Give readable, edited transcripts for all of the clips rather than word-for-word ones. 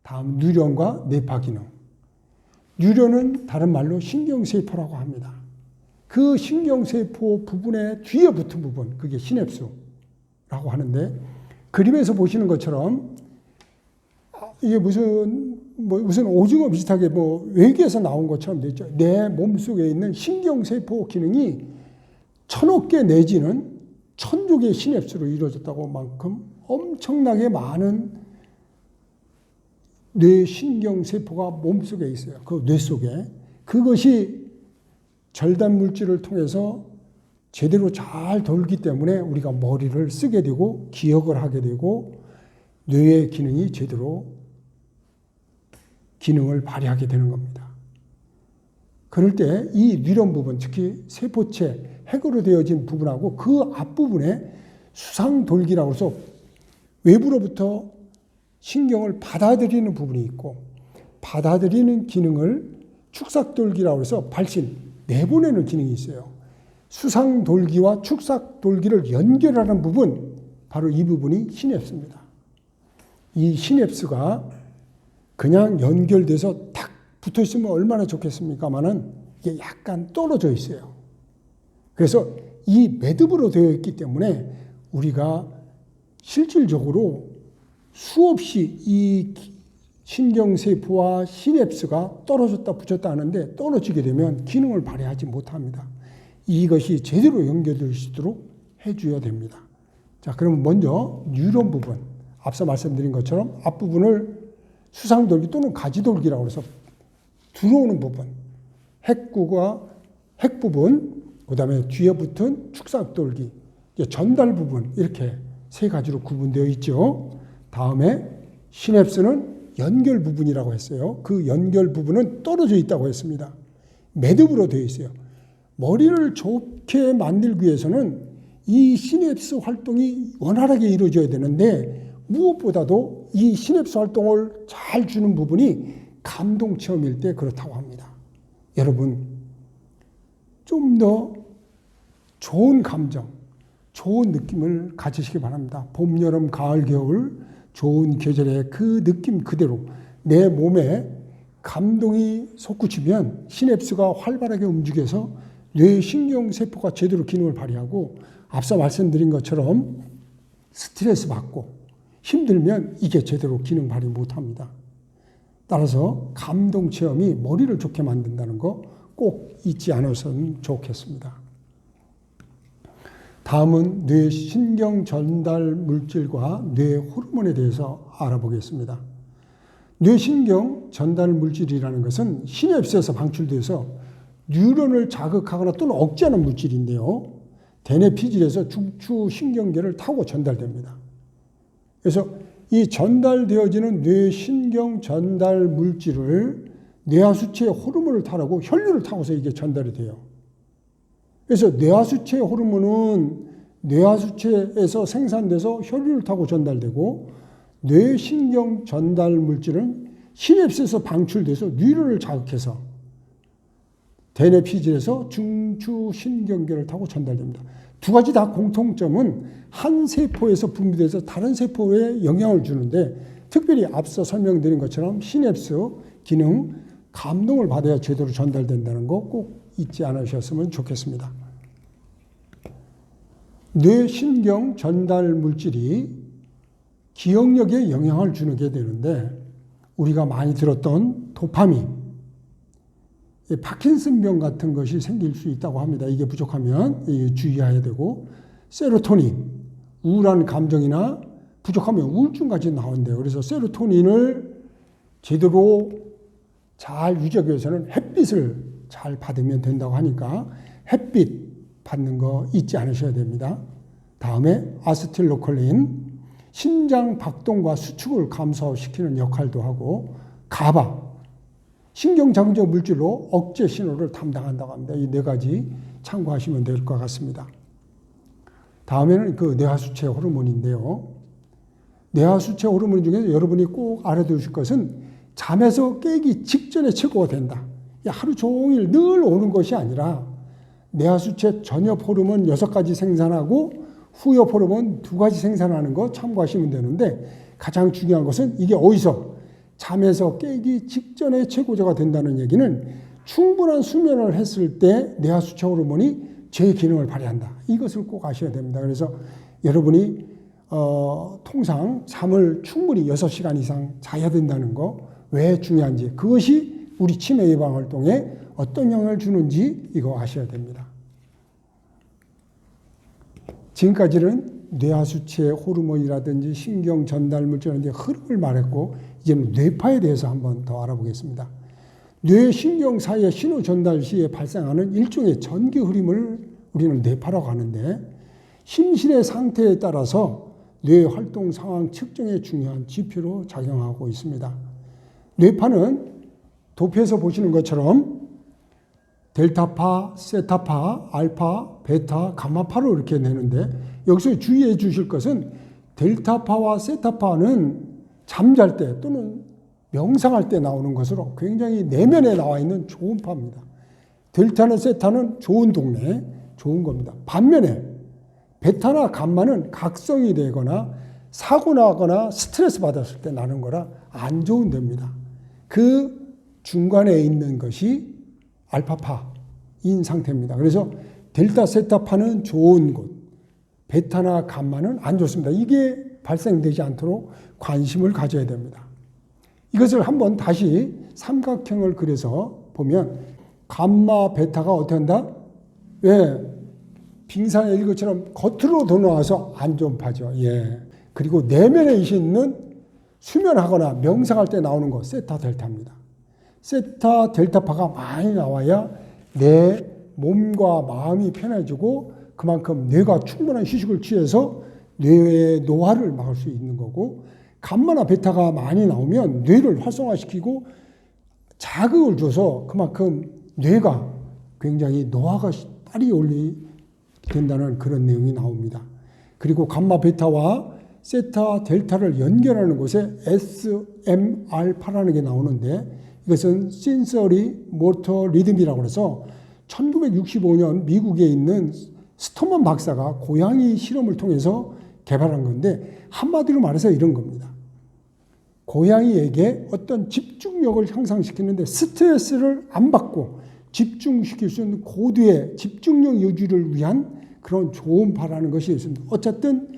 다음 뉴런과 뇌파 기능. 뉴런은 다른 말로 신경세포라고 합니다. 그 신경세포 부분의 뒤에 붙은 부분, 그게 시냅스라고 하는데, 그림에서 보시는 것처럼 이게 무슨 오징어 비슷하게 외계에서 나온 것처럼 되죠. 내 몸속에 있는 신경세포 기능이 1000억 개 내지는 1000조 개의 시냅스로 이루어졌다고 만큼 엄청나게 많은 뇌신경세포가 몸속에 있어요. 그 뇌 속에. 그것이 절단 물질을 통해서 제대로 잘 돌기 때문에 우리가 머리를 쓰게 되고 기억을 하게 되고 뇌의 기능이 제대로 기능을 발휘하게 되는 겁니다. 그럴 때 이 뉴런 부분, 특히 세포체, 핵으로 되어진 부분하고 그 앞부분에 수상돌기라고 해서 외부로부터 신경을 받아들이는 부분이 있고, 받아들이는 기능을 축삭돌기라고 해서 발신, 내보내는 기능이 있어요. 수상돌기와 축삭돌기를 연결하는 부분, 바로 이 부분이 시냅스입니다. 이 시냅스가 그냥 연결돼서 탁 붙어 있으면 얼마나 좋겠습니까마는 이게 약간 떨어져 있어요. 그래서 이 매듭으로 되어 있기 때문에 우리가 실질적으로 수없이 이 신경세포와 시냅스가 떨어졌다 붙였다 하는데 떨어지게 되면 기능을 발휘하지 못합니다. 이것이 제대로 연결될 수 있도록 해줘야 됩니다. 자, 그러면 먼저 뉴런 부분, 앞서 말씀드린 것처럼 앞부분을 수상돌기 또는 가지돌기라고 해서 들어오는 부분, 핵 부분, 그 다음에 뒤에 붙은 축삭돌기, 전달 부분, 이렇게 세 가지로 구분되어 있죠. 다음에 시냅스는 연결 부분이라고 했어요. 그 연결 부분은 떨어져 있다고 했습니다. 매듭으로 되어 있어요. 머리를 좋게 만들기 위해서는 이 시냅스 활동이 원활하게 이루어져야 되는데 무엇보다도 이 시냅스 활동을 잘 주는 부분이 감동 체험일 때 그렇다고 합니다. 여러분, 좀 더 좋은 감정, 좋은 느낌을 가지시기 바랍니다. 봄, 여름, 가을, 겨울 좋은 계절의 그 느낌 그대로 내 몸에 감동이 솟구치면 시냅스가 활발하게 움직여서 뇌신경세포가 제대로 기능을 발휘하고 앞서 말씀드린 것처럼 스트레스 받고 힘들면 이게 제대로 기능 발휘 못합니다. 따라서 감동 체험이 머리를 좋게 만든다는 거 꼭 잊지 않으셨으면 좋겠습니다. 다음은 뇌신경 전달 물질과 뇌 호르몬에 대해서 알아보겠습니다. 뇌신경 전달 물질이라는 것은 시냅스에서 방출돼서 뉴런을 자극하거나 또는 억제하는 물질인데요. 대뇌 피질에서 중추 신경계를 타고 전달됩니다. 그래서 이 전달되어지는 뇌신경 전달 물질을 뇌하수체의 호르몬을 타라고 혈류를 타고서 이게 전달이 돼요. 그래서 뇌하수체 호르몬은 뇌하수체에서 생산돼서 혈류를 타고 전달되고 뇌신경 전달 물질은 시냅스에서 방출돼서 뉴런을 자극해서 대뇌 피질에서 중추 신경계를 타고 전달됩니다. 두 가지 다 공통점은 한 세포에서 분비돼서 다른 세포에 영향을 주는데 특별히 앞서 설명드린 것처럼 시냅스 기능, 감동을 받아야 제대로 전달된다는 거 꼭 잊지 않으셨으면 좋겠습니다. 뇌신경 전달 물질이 기억력에 영향을 주게 되는데 우리가 많이 들었던 도파민, 파킨슨병 같은 것이 생길 수 있다고 합니다. 이게 부족하면 주의해야 되고 세로토닌, 우울한 감정이나 부족하면 우울증까지 나온대요. 그래서 세로토닌을 제대로 잘 유지하기 위해서는 햇빛을 잘 받으면 된다고 하니까 햇빛 받는 거 잊지 않으셔야 됩니다. 다음에 아세틸콜린, 심장 박동과 수축을 감소시키는 역할도 하고 가바, 신경장저 물질로 억제 신호를 담당한다고 합니다. 이 네 가지 참고하시면 될 것 같습니다. 다음에는 그 뇌하수체 호르몬인데요. 뇌하수체 호르몬 중에서 여러분이 꼭 알아두실 것은 잠에서 깨기 직전에 최고가 된다. 하루 종일 늘 오는 것이 아니라 뇌하수체 전엽 호르몬 6가지 생산하고 후엽 호르몬 2가지 생산하는 거 참고하시면 되는데 가장 중요한 것은 이게 어디서 잠에서 깨기 직전에 최고조가 된다는 얘기는 충분한 수면을 했을 때 뇌하수체 호르몬이 제 기능을 발휘한다. 이것을 꼭 아셔야 됩니다. 그래서 여러분이 통상 잠을 충분히 6시간 이상 자야 된다는 거 왜 중요한지, 그것이 우리 치매 예방 활동에 어떤 영향을 주는지 이거 아셔야 됩니다. 지금까지는 뇌하수체 호르몬이라든지 신경 전달 물질의 흐름을 말했고, 이제는 뇌파에 대해서 한번 더 알아보겠습니다. 뇌 신경 사이의 신호 전달 시에 발생하는 일종의 전기 흐름을 우리는 뇌파라고 하는데, 심신의 상태에 따라서 뇌 활동 상황 측정에 중요한 지표로 작용하고 있습니다. 뇌파는 도표에서 보시는 것처럼 델타파, 세타파, 알파, 베타, 감마파로 이렇게 내는데, 여기서 주의해 주실 것은 델타파와 세타파는 잠잘 때 또는 명상할 때 나오는 것으로 굉장히 내면에 나와 있는 좋은 파입니다. 델타는 세타는 좋은 동네, 좋은 겁니다. 반면에 베타나 감마는 각성이 되거나 사고 나거나 스트레스 받았을 때 나는 거라 안 좋은 데입니다. 그 중간에 있는 것이 알파파인 상태입니다. 그래서 델타, 세타파는 좋은 곳, 베타나 감마는 안 좋습니다. 이게 발생되지 않도록 관심을 가져야 됩니다. 이것을 한번 다시 삼각형을 그려서 보면 감마, 베타가 어떻게 한다? 왜? 빙산에 일것처럼 겉으로 더 나와서 안 좋은 파죠. 예. 그리고 내면에 있는 수면하거나 명상할 때 나오는 거 세타, 델타입니다. 세타, 델타파가 많이 나와야 내 몸과 마음이 편해지고 그만큼 뇌가 충분한 휴식을 취해서 뇌의 노화를 막을 수 있는 거고, 감마나 베타가 많이 나오면 뇌를 활성화시키고 자극을 줘서 그만큼 뇌가 굉장히 노화가 빨리 된다는 그런 내용이 나옵니다. 그리고 감마, 베타와 세타, 델타를 연결하는 곳에 SMR파라는 게 나오는데, 이것은 Sensory Motor Rhythm이라고 해서 1965년 미국에 있는 스토먼 박사가 고양이 실험을 통해서 개발한 건데, 한마디로 말해서 이런 겁니다. 고양이에게 어떤 집중력을 향상시키는데 스트레스를 안 받고 집중시킬 수 있는 고도의 집중력 유지를 위한 그런 좋은 파라는 것이 있습니다. 어쨌든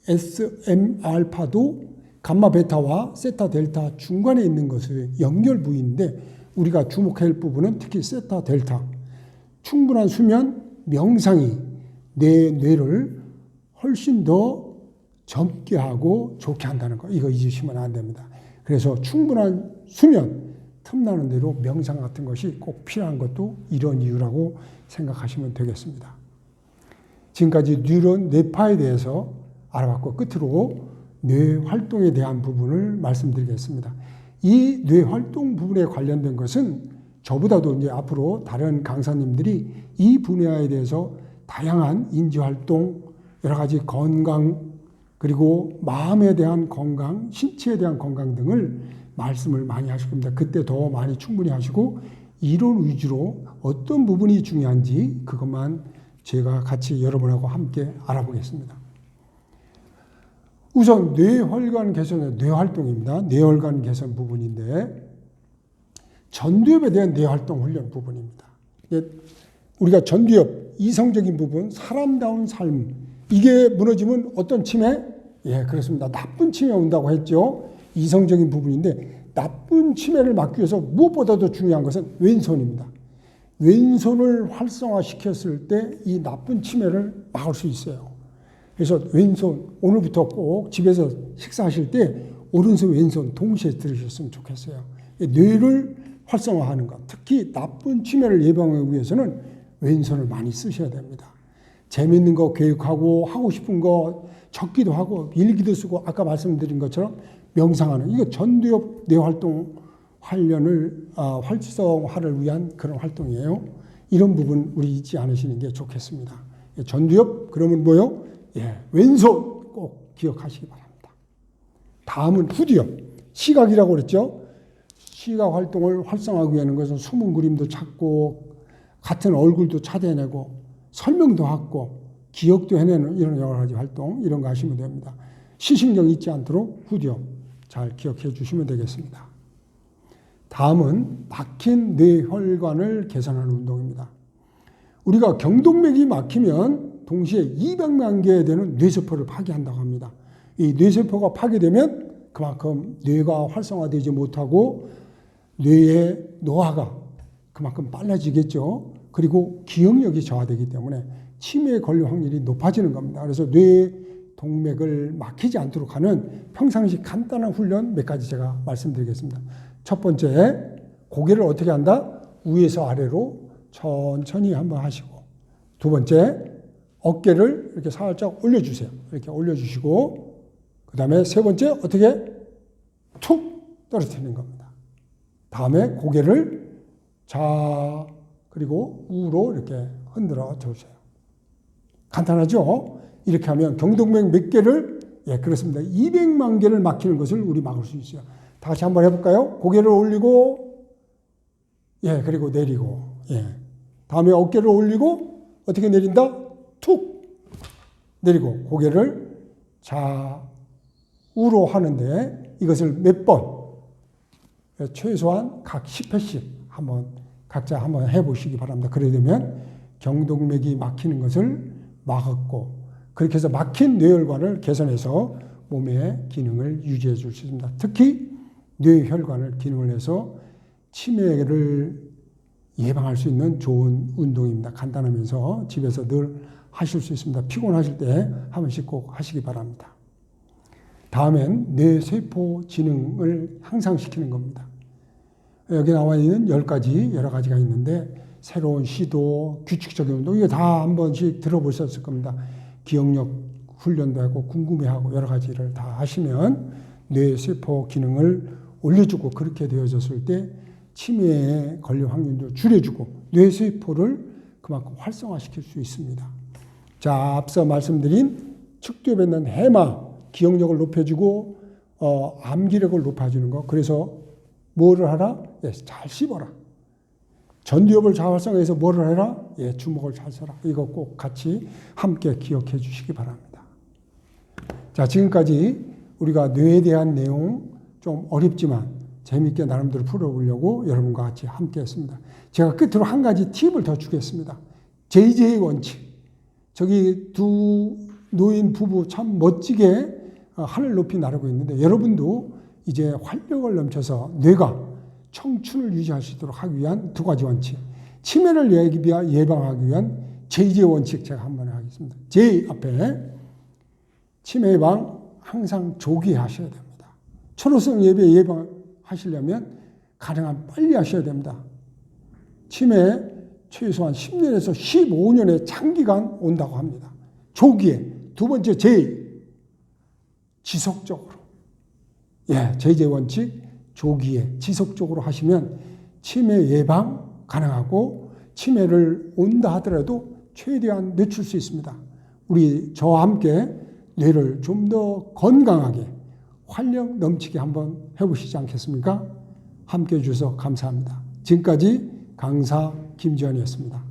SMR파도 감마, 베타와 세타, 델타 중간에 있는 것의 연결 부위인데, 우리가 주목해야 할 부분은 특히 세타, 델타. 충분한 수면, 명상이 내 뇌를 훨씬 더 젊게 하고 좋게 한다는 거. 이거 잊으시면 안 됩니다. 그래서 충분한 수면, 틈나는 대로 명상 같은 것이 꼭 필요한 것도 이런 이유라고 생각하시면 되겠습니다. 지금까지 뉴런 뇌파에 대해서 알아봤고, 끝으로 뇌 활동에 대한 부분을 말씀드리겠습니다. 이 뇌 활동 부분에 관련된 것은 저보다도 이제 앞으로 다른 강사님들이 이 분야에 대해서 다양한 인지 활동, 여러 가지 건강, 그리고 마음에 대한 건강, 신체에 대한 건강 등을 말씀을 많이 하실 겁니다. 그때 더 많이 충분히 하시고, 이론 위주로 어떤 부분이 중요한지 그것만 제가 같이 여러분하고 함께 알아보겠습니다. 우선 뇌혈관 개선의 뇌활동입니다. 뇌혈관 개선 부분인데, 전두엽에 대한 뇌활동 훈련 부분입니다. 우리가 전두엽, 이성적인 부분, 사람다운 삶, 이게 무너지면 어떤 치매? 예, 그렇습니다. 나쁜 치매 온다고 했죠. 이성적인 부분인데, 나쁜 치매를 막기 위해서 무엇보다도 중요한 것은 왼손입니다. 왼손을 활성화시켰을 때 이 나쁜 치매를 막을 수 있어요. 그래서 왼손, 오늘부터 꼭 집에서 식사하실 때 오른손, 왼손 동시에 들으셨으면 좋겠어요. 뇌를 활성화하는 것, 특히 나쁜 치매를 예방하기 위해서는 왼손을 많이 쓰셔야 됩니다. 재밌는 거 계획하고, 하고 싶은 거 적기도 하고, 일기도 쓰고, 아까 말씀드린 것처럼 명상하는, 이거 전두엽 뇌활동 활련을 활성화를 위한 그런 활동이에요. 이런 부분 우리 잊지 않으시는 게 좋겠습니다. 전두엽 그러면 뭐요? 예, 왼손 꼭 기억하시기 바랍니다. 다음은 후두엽, 시각이라고 그랬죠. 시각 활동을 활성화하기 위한 것은 숨은 그림도 찾고, 같은 얼굴도 찾아내고, 설명도 하고, 기억도 해내는 이런 여러 가지 활동, 이런 거 하시면 됩니다. 시신경 잊지 않도록 후두엽 잘 기억해 주시면 되겠습니다. 다음은 막힌 뇌혈관을 개선하는 운동입니다. 우리가 경동맥이 막히면 동시에 200만 개 되는 뇌세포를 파괴한다고 합니다. 이 뇌세포가 파괴되면 그만큼 뇌가 활성화되지 못하고 뇌의 노화가 그만큼 빨라지겠죠. 그리고 기억력이 저하되기 때문에 치매에 걸릴 확률이 높아지는 겁니다. 그래서 뇌 동맥을 막히지 않도록 하는 평상시 간단한 훈련 몇 가지 제가 말씀드리겠습니다. 첫 번째, 고개를 어떻게 한다? 위에서 아래로 천천히 한번 하시고, 두 번째, 어깨를 이렇게 살짝 올려주세요. 이렇게 올려주시고, 그 다음에 세 번째, 어떻게? 툭 떨어뜨리는 겁니다. 다음에 고개를 그리고 우로 이렇게 흔들어 주세요. 간단하죠? 이렇게 하면 경동맥 몇 개를, 그렇습니다. 200만 개를 막히는 것을 우리 막을 수 있어요. 다 같이 한번 해볼까요? 고개를 올리고, 그리고 내리고, 다음에 어깨를 올리고, 어떻게 내린다? 툭! 내리고, 고개를 우로 하는데, 이것을 몇 번? 최소한 각 10회씩 각자 한번 해보시기 바랍니다. 그래 되면 경동맥이 막히는 것을 막았고, 그렇게 해서 막힌 뇌혈관을 개선해서 몸의 기능을 유지해 줄 수 있습니다. 특히 뇌혈관을 기능을 해서 치매를 예방할 수 있는 좋은 운동입니다. 간단하면서 집에서 늘 하실 수 있습니다. 피곤하실 때 한 번씩 꼭 하시기 바랍니다. 다음엔 뇌세포 기능을 향상시키는 겁니다. 여기 나와 있는 10가지 여러 가지가 있는데 새로운 시도, 규칙적인 운동 이거 다 한 번씩 들어보셨을 겁니다. 기억력 훈련도 하고 궁금해하고 여러 가지를 다 하시면 뇌세포 기능을 올려주고 그렇게 되어졌을 때 치매에 걸릴 확률도 줄여주고 뇌세포를 그만큼 활성화시킬 수 있습니다. 자, 앞서 말씀드린 측두엽에 있는 해마, 기억력을 높여주고 암기력을 높여주는 거. 그래서 뭐를 하라? 잘 씹어라. 전두엽을 잘 활성화해서 뭐를 해라? 주먹을 잘 써라. 이거 꼭 같이 함께 기억해 주시기 바랍니다. 자, 지금까지 우리가 뇌에 대한 내용 좀 어렵지만 재미있게 나름대로 풀어보려고 여러분과 같이 함께 했습니다. 제가 끝으로 한 가지 팁을 더 주겠습니다. JJ 원칙. 저기 두 노인 부부 참 멋지게 하늘 높이 나르고 있는데 여러분도 이제 활력을 넘쳐서 뇌가 청춘을 유지할 수 있도록 하기 위한 두 가지 원칙. 치매를 예방하기 위한 JJ 원칙 제가 한번 하겠습니다. J 앞에 치매 예방 항상 조기에 하셔야 됩니다. 초로성 예방하시려면 가능한 빨리 하셔야 됩니다. 치매 최소한 10년에서 15년의 장기간 온다고 합니다. 조기에. 두 번째 J. 지속적으로. JJ 원칙 조기에 지속적으로 하시면 치매 예방 가능하고 치매를 온다 하더라도 최대한 늦출 수 있습니다. 저와 함께 뇌를 좀 더 건강하게 활력 넘치게 한번 해보시지 않겠습니까? 함께 해주셔서 감사합니다. 지금까지 강사 김지현이었습니다.